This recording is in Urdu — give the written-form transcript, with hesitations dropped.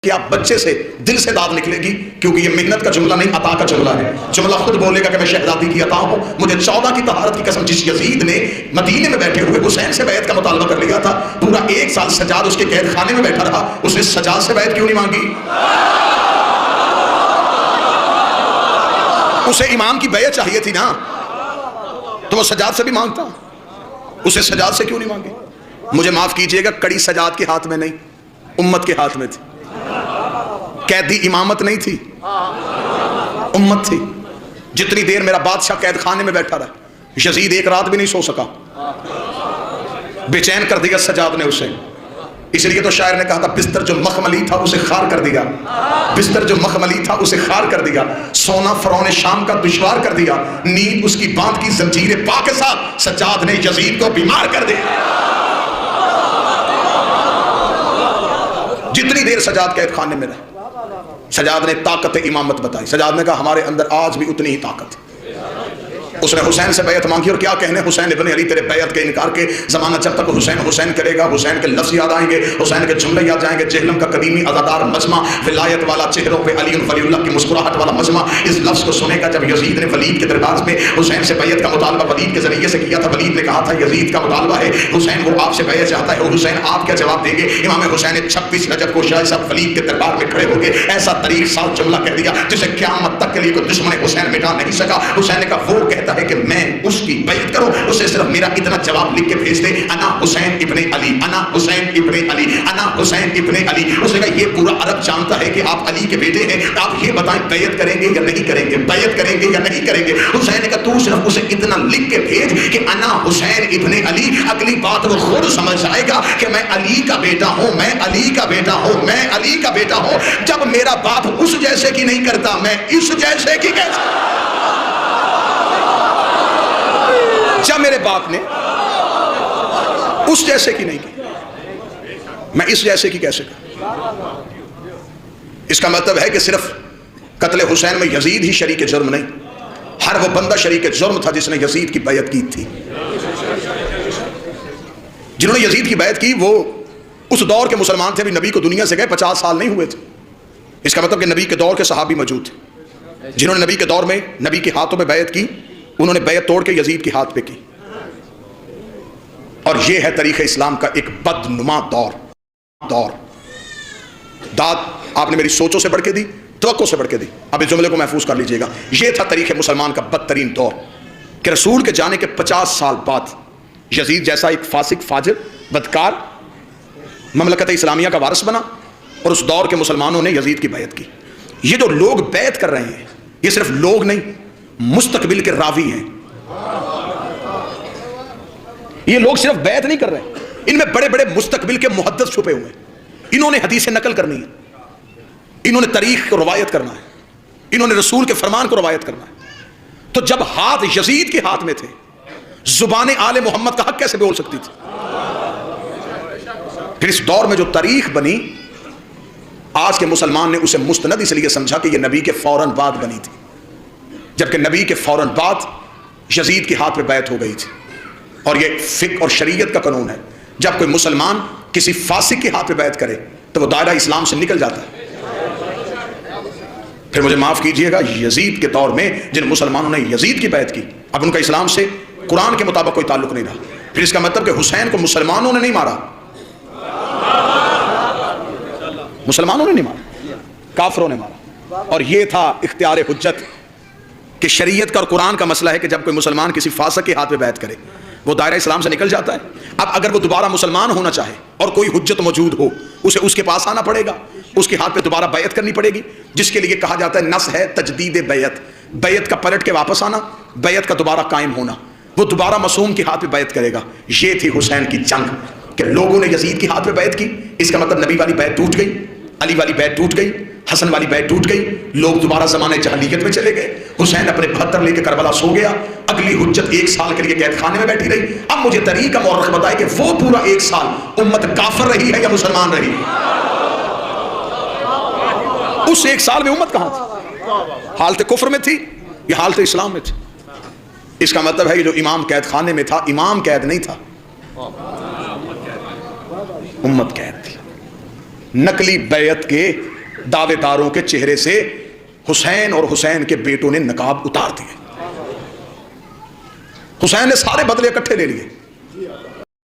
کہ آپ بچے سے دل سے داد نکلے گی، کیونکہ یہ محنت کا جملہ نہیں، عطا کا جملہ ہے۔ جملہ خود بولے گا کہ میں شہزادی کی عطا ہوں، مجھے 14 کی طہارت کی قسم۔ جس یزید نے مدینے میں بیٹھے ہوئے حسین سے بیعت کا مطالبہ کر لیا تھا، پورا 1 سال سجاد اس کے قید خانے میں بیٹھا رہا، اس نے سجاد سے بیعت کیوں نہیں مانگی؟ اسے امام کی بیعت چاہیے تھی نا، تو وہ سجاد سے بھی مانگتا، اسے سجاد سے کیوں نہیں مانگی؟ مجھے معاف کیجئے گا، کڑی سجاد کے ہاتھ میں نہیں، امت کے ہاتھ میں تھی۔ قیدی امامت نہیں تھی، امت تھی۔ جتنی دیر میرا بادشاہ قید خانے میں بیٹھا رہا، یزید 1 رات بھی نہیں سو سکا، بے چین کر دیا سجاد نے اسے۔ اس لیے تو شاعر نے کہا تھا بستر جو مخملی تھا اسے خار کر دیا، بستر جو مخملی تھا اسے خار کر دیا، سونا فرعون شام کا دشوار کر دیا، نیند اس کی باندھ کی زنجیر پا کے ساتھ سجاد نے یزید کو بیمار کر دیا۔ جتنی دیر سجاد قید خانے میں رہے، سجاد نے طاقت امامت بتائی۔ سجاد نے کہا ہمارے اندر آج بھی اتنی ہی طاقت ہے۔ اس نے حسین سے بیعت مانگی، اور کیا کہنے حسین ابن علی تیرے بیعت کے انکار کے زمانہ جب تک حسین حسین کرے گا، حسین کے لفظ یاد آئیں گے، حسین کے جملے یاد جائیں گے۔ جہلم کا قدیمی عزادار مجمع، ولایت والا چہروں پہ علی ولی اللہ کی مسکراہٹ والا مجمع اس لفظ کو سنے گا جب یزید نے ولید کے دربار میں حسین سے بیعت کا مطالبہ ولید کے ذریعے سے کیا تھا۔ ولید نے کہا تھا یزید کا مطالبہ ہے، حسین وہ آپ سے بیعت چاہتا ہے، اور حسین آپ کیا جواب دیں گے؟ امام حسین 26 رجب کو شاہ صاحب ولید کے دربار میں کھڑے ہو گئے، ایسا طریق سال جملہ کہہ دیا جسے قیامت تک کے لیے کوئی دشمن حسین مٹا نہیں سکا۔ حسین نے کہا وہ کہتا ہے کہ میں اس کی بیعت کرو، اسے صرف میرا اتنا جواب لکھ کے بھیج دے، انا حسین ابن علی، انا حسین ابن علی، انا حسین ابن علی۔ اس نے کہا یہ پورا عرب جانتا ہے کہ آپ علی کے بیٹے ہیں، آپ یہ بتائیں بیعت کریں گے یا نہیں کریں گے، بیعت کریں گے یا نہیں کریں گے؟ حسین نے کہا تو صرف اسے اتنا لکھ کے بھیج کہ انا حسین ابن علی، اگلی بات وہ خود سمجھ جائے گا کہ میں علی کا بیٹا ہوں، میں علی کا بیٹا ہوں، میں علی کا بیٹا ہوں۔ جب میرا باپ اس جیسے کی نہیں کرتا، میں اس جیسے کی کیسے؟ جب میرے باپ نے اس جیسے کی نہیں کی، میں اس جیسے کی کیسے کروں؟ اس کا مطلب ہے کہ صرف قتل حسین میں یزید ہی شریک جرم نہیں، ہر وہ بندہ شریک جرم تھا جس نے یزید کی بیعت کی تھی۔ جنہوں نے یزید کی بیعت کی وہ اس دور کے مسلمان تھے، ابھی نبی کو دنیا سے گئے 50 سال نہیں ہوئے تھے۔ اس کا مطلب کہ نبی کے دور کے صحابی موجود تھے جنہوں نے نبی کے دور میں نبی کے ہاتھوں میں بیعت کی، انہوں نے بیعت توڑ کے یزید کے ہاتھ پہ کی۔ اور یہ ہے تاریخ اسلام کا ایک بدنما دور۔ داد آپ نے میری سوچوں سے بڑھ کے دی، توقع سے بڑھ کے دی۔ اب اس جملے کو محفوظ کر لیجئے گا، یہ تھا تاریخ مسلمان کا بدترین دور کہ رسول کے جانے کے 50 سال بعد یزید جیسا ایک فاسق فاجر بدکار مملکت اسلامیہ کا وارث بنا، اور اس دور کے مسلمانوں نے یزید کی بیعت کی۔ یہ جو لوگ بیعت کر رہے ہیں یہ صرف لوگ نہیں، مستقبل کے راوی ہیں۔ یہ لوگ صرف بیعت نہیں کر رہے، ان میں بڑے بڑے مستقبل کے محدث چھپے ہوئے ہیں۔ انہوں نے حدیث نقل کرنی ہے، انہوں نے تاریخ کو روایت کرنا ہے، انہوں نے رسول کے فرمان کو روایت کرنا ہے۔ تو جب ہاتھ یزید کے ہاتھ میں تھے، زبان آل محمد کا حق کیسے بول سکتی تھی؟ پھر اس دور میں جو تاریخ بنی، آج کے مسلمان نے اسے مستند اس لیے سمجھا کہ یہ نبی کے فوراً بعد بنی تھی، جبکہ نبی کے فوراً بعد یزید کے ہاتھ پہ بیعت ہو گئی تھی۔ اور یہ فقہ اور شریعت کا قانون ہے، جب کوئی مسلمان کسی فاسق کے ہاتھ پہ بیعت کرے تو وہ دائرہ اسلام سے نکل جاتا ہے۔ پھر مجھے معاف کیجئے گا، یزید کے دور میں جن مسلمانوں نے یزید کی بیعت کی، اب ان کا اسلام سے قرآن کے مطابق کوئی تعلق نہیں رہا۔ پھر اس کا مطلب کہ حسین کو مسلمانوں نے نہیں مارا، مسلمانوں نے نہیں مارا، کافروں نے مارا۔ اور یہ تھا اختیار حجت کہ شریعت کا اور قرآن کا مسئلہ ہے کہ جب کوئی مسلمان کسی فاسق کے ہاتھ پہ بیعت کرے وہ دائرہ اسلام سے نکل جاتا ہے۔ اب اگر وہ دوبارہ مسلمان ہونا چاہے اور کوئی حجت موجود ہو، اسے اس کے پاس آنا پڑے گا، اس کے ہاتھ پہ دوبارہ بیعت کرنی پڑے گی، جس کے لیے کہا جاتا ہے نص ہے تجدید بیعت، بیعت کا پلٹ کے واپس آنا، بیعت کا دوبارہ قائم ہونا۔ وہ دوبارہ معصوم کے ہاتھ پہ بیعت کرے گا۔ یہ تھی حسین کی جنگ کہ لوگوں نے یزید کے ہاتھ پہ بیعت کی، اس کا مطلب نبی والی بیعت ٹوٹ گئی، علی والی بیعت ٹوٹ گئی، حسن والی بیعت ٹوٹ گئی، لوگ دوبارہ زمانے جہلیت میں چلے گئے۔ حسین اپنے 72 لے کے کربلا سو گیا، اگلی حجت 1 سال کے لیے قید خانے میں بیٹھی رہی۔ اب مجھے طریقہ مورخ بتائے کہ وہ پورا 1 سال امت کافر رہی ہے یا مسلمان رہی؟ اس 1 سال میں امت کہاں تھی؟ حالت کفر میں تھی یا حالت اسلام میں تھی؟ اس کا مطلب ہے کہ جو امام قید خانے میں تھا، امام قید نہیں تھا، امت قید تھی۔ نقلی بیعت کے دعوے داروں کے چہرے سے حسین اور حسین کے بیٹوں نے نقاب اتار دیے. حسین نے سارے بدلے اکٹھے لے لیے.